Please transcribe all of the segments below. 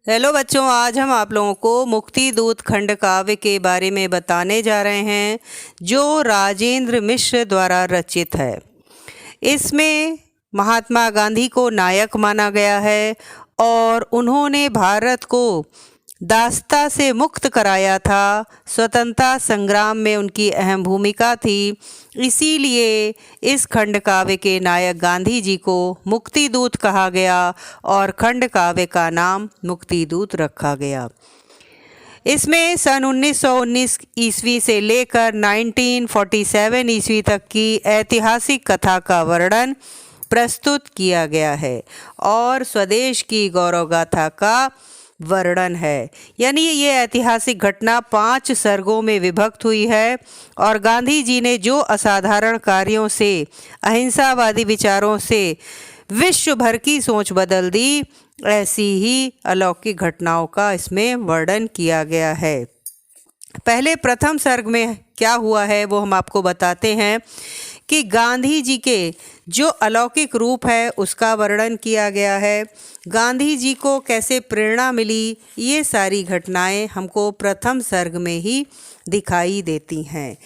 Hello बच्चों, आज हम आप लोगों को मुक्ति दूत खंड काव्य के बारे में बताने जा रहे हैं जो राजेंद्र मिश्र द्वारा रचित है। इसमें महात्मा गांधी को नायक माना गया है और उन्होंने भारत को दासता से मुक्त कराया था। स्वतंत्रता संग्राम में उनकी अहम भूमिका थी, इसीलिए इस खंड काव्य के नायक गांधी जी को मुक्ति दूत कहा गया और खंड काव्य का नाम मुक्ति दूत रखा गया। इसमें सन 1919 ईस्वी से लेकर 1947 ईस्वी तक की ऐतिहासिक कथा का वर्णन प्रस्तुत किया गया है और स्वदेश की गौरव गाथा का वर्णन है। यानी ये ऐतिहासिक घटना 5 सर्गों में विभक्त हुई है और गांधी जी ने जो असाधारण कार्यों से, अहिंसावादी विचारों से विश्व भर की सोच बदल दी, ऐसी ही अलौकिक घटनाओं का इसमें वर्णन किया गया है। पहले प्रथम सर्ग में क्या हुआ है वो हम आपको बताते हैं कि गांधी जी के जो अलौकिक रूप है उसका वर्णन किया गया है। गांधी जी को कैसे प्रेरणा मिली, ये सारी घटनाएं हमको प्रथम सर्ग में ही दिखाई देती हैं।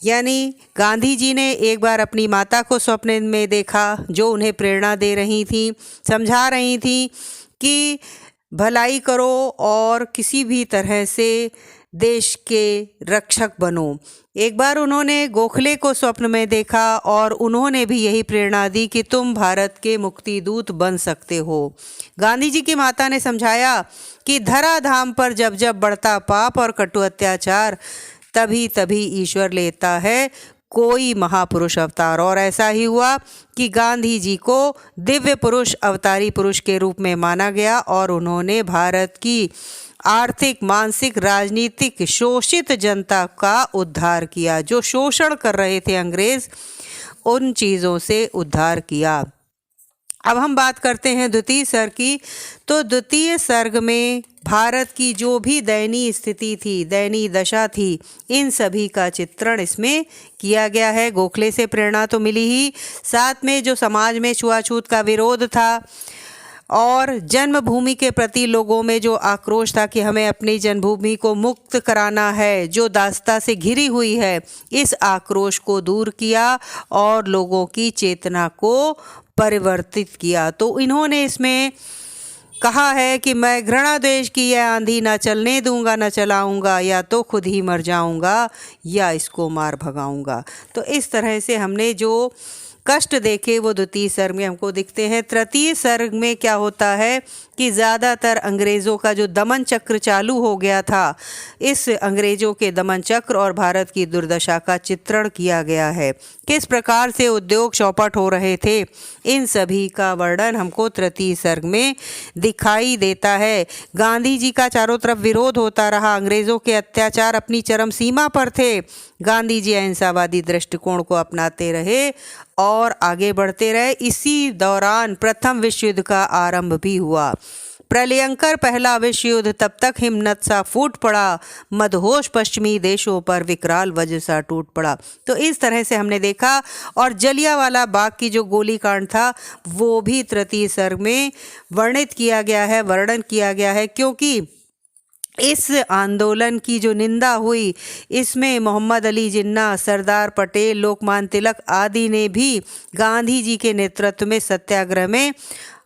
यानी गांधी जी ने एक बार अपनी माता को स्वप्न में देखा जो उन्हें प्रेरणा दे रही थी, समझा रही थी कि भलाई करो और किसी भी तरह से देश के रक्षक बनो। एक बार उन्होंने गोखले को स्वप्न में देखा और उन्होंने भी यही प्रेरणा दी कि तुम भारत के मुक्ति दूत बन सकते हो। गांधी जी की माता ने समझाया कि धराधाम पर जब जब बढ़ता पाप और कटु अत्याचार तभी तभी ईश्वर लेता है कोई महापुरुष अवतार। और ऐसा ही हुआ कि गांधी जी को दिव्य पुरुष, अवतारी पुरुष के रूप में माना गया और उन्होंने भारत की आर्थिक, मानसिक, राजनीतिक शोषित जनता का उद्धार किया। जो शोषण कर रहे थे अंग्रेज, उन चीज़ों से उद्धार किया। अब हम बात करते हैं द्वितीय सर्ग की। तो द्वितीय सर्ग में भारत की जो भी दयनीय स्थिति थी, दयनीय दशा थी, इन सभी का चित्रण इसमें किया गया है। गोखले से प्रेरणा तो मिली ही, साथ में जो समाज में छुआछूत का विरोध था और जन्मभूमि के प्रति लोगों में जो आक्रोश था कि हमें अपनी जन्मभूमि को मुक्त कराना है, जो दासता से घिरी हुई है, इस आक्रोश को दूर किया और लोगों की चेतना को परिवर्तित किया। तो इन्होंने इसमें कहा है कि मैं घृणा द्वेष की यह आंधी न चलने दूंगा, न चलाऊंगा, या तो खुद ही मर जाऊंगा या इसको मार भगाऊंगा। तो इस तरह से हमने जो कष्ट देखे वो द्वितीय सर्ग में हमको दिखते हैं। तृतीय सर्ग में क्या होता है कि ज़्यादातर अंग्रेज़ों का जो दमन चक्र चालू हो गया था, इस अंग्रेज़ों के दमन चक्र और भारत की दुर्दशा का चित्रण किया गया है। किस प्रकार से उद्योग चौपट हो रहे थे, इन सभी का वर्णन हमको तृतीय सर्ग में दिखाई देता है। गांधी जी का चारों तरफ विरोध होता रहा, अंग्रेज़ों के अत्याचार अपनी चरम सीमा पर थे। गांधी जी अहिंसावादी दृष्टिकोण को अपनाते रहे और आगे बढ़ते रहे। इसी दौरान प्रथम विश्व युद्ध का आरंभ भी हुआ। प्रलयंकर पहला विश्व युद्ध तब तक हिमनद सा फूट पड़ा, मदहोश पश्चिमी देशों पर विकराल वज्र सा टूट पड़ा। तो इस तरह से हमने देखा। और जलियांवाला बाग की जो गोलीकांड था वो भी तृतीय सर्ग में वर्णित किया गया है, वर्णन किया गया है, क्योंकि इस आंदोलन की जो निंदा हुई, इसमें मोहम्मद अली जिन्ना, सरदार पटेल, लोकमान्य तिलक आदि ने भी गांधी जी के नेतृत्व में सत्याग्रह में,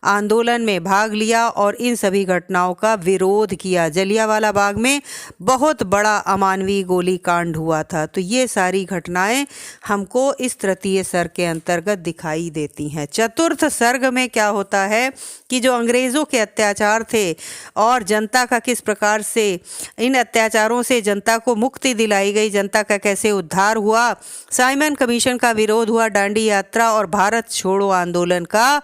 आंदोलन में भाग लिया और इन सभी घटनाओं का विरोध किया। जलियांवाला बाग में बहुत बड़ा अमानवीय गोलीकांड हुआ था। तो ये सारी घटनाएं हमको इस तृतीय सर्ग के अंतर्गत दिखाई देती हैं। चतुर्थ सर्ग में क्या होता है कि जो अंग्रेज़ों के अत्याचार थे और जनता का किस प्रकार से, इन अत्याचारों से जनता को मुक्ति दिलाई गई, जनता का कैसे उद्धार हुआ, साइमन कमीशन का विरोध हुआ, दांडी यात्रा और भारत छोड़ो आंदोलन का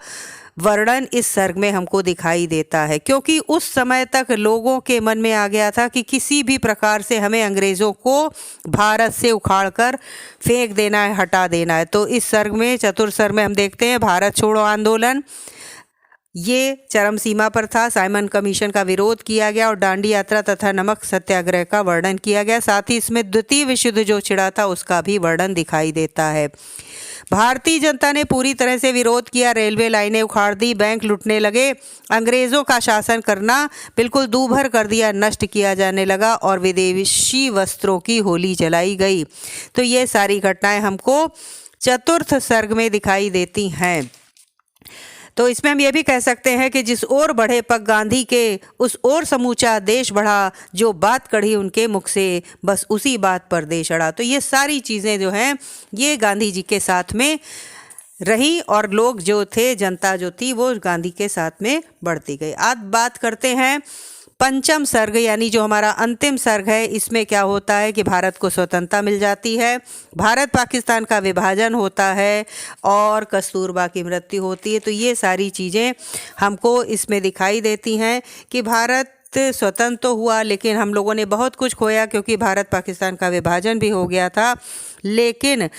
वर्णन इस सर्ग में हमको दिखाई देता है। क्योंकि उस समय तक लोगों के मन में आ गया था कि किसी भी प्रकार से हमें अंग्रेज़ों को भारत से उखाड़कर फेंक देना है, हटा देना है। तो इस सर्ग में, चतुर्थ सर्ग में हम देखते हैं भारत छोड़ो आंदोलन ये चरम सीमा पर था, साइमन कमीशन का विरोध किया गया और दांडी यात्रा तथा नमक सत्याग्रह का वर्णन किया गया। साथ ही इसमें द्वितीय विश्व युद्ध जो छिड़ा था उसका भी वर्णन दिखाई देता है। भारतीय जनता ने पूरी तरह से विरोध किया, रेलवे लाइनें उखाड़ दी, बैंक लूटने लगे, अंग्रेज़ों का शासन करना बिल्कुल दूभर कर दिया, नष्ट किया जाने लगा और विदेशी वस्त्रों की होली जलाई गई। तो ये सारी घटनाएं हमको चतुर्थ सर्ग में दिखाई देती हैं। तो इसमें हम ये भी कह सकते हैं कि जिस ओर बढ़े पग गांधी के, उस ओर समूचा देश बढ़ा, जो बात कढ़ी उनके मुख से, बस उसी बात पर देश अड़ा। तो ये सारी चीज़ें जो हैं ये गांधी जी के साथ में रही और लोग जो थे, जनता जो थी, वो गांधी के साथ में बढ़ती गई। आज बात करते हैं पंचम सर्ग, यानी जो हमारा अंतिम सर्ग है। इसमें क्या होता है कि भारत को स्वतंत्रता मिल जाती है, भारत पाकिस्तान का विभाजन होता है और कस्तूरबा की मृत्यु होती है। तो ये सारी चीज़ें हमको इसमें दिखाई देती हैं कि भारत स्वतंत्र तो हुआ, लेकिन हम लोगों ने बहुत कुछ खोया, क्योंकि भारत पाकिस्तान का विभाजन भी हो गया था। लेकिन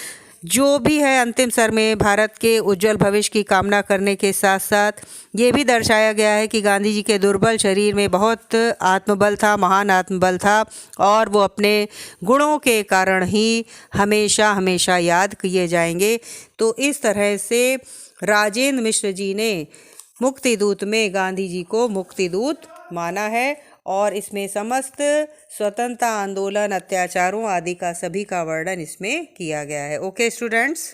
जो भी है अंतिम सर्ग में भारत के उज्जवल भविष्य की कामना करने के साथ साथ ये भी दर्शाया गया है कि गांधी जी के दुर्बल शरीर में बहुत आत्मबल था, महान आत्मबल था, और वो अपने गुणों के कारण ही हमेशा हमेशा याद किए जाएंगे। तो इस तरह से राजेंद्र मिश्र जी ने मुक्तिदूत में गांधी जी को मुक्तिदूत माना है और इसमें समस्त स्वतंत्रता आंदोलन, अत्याचारों आदि का सभी का वर्णन इसमें किया गया है। Okay students.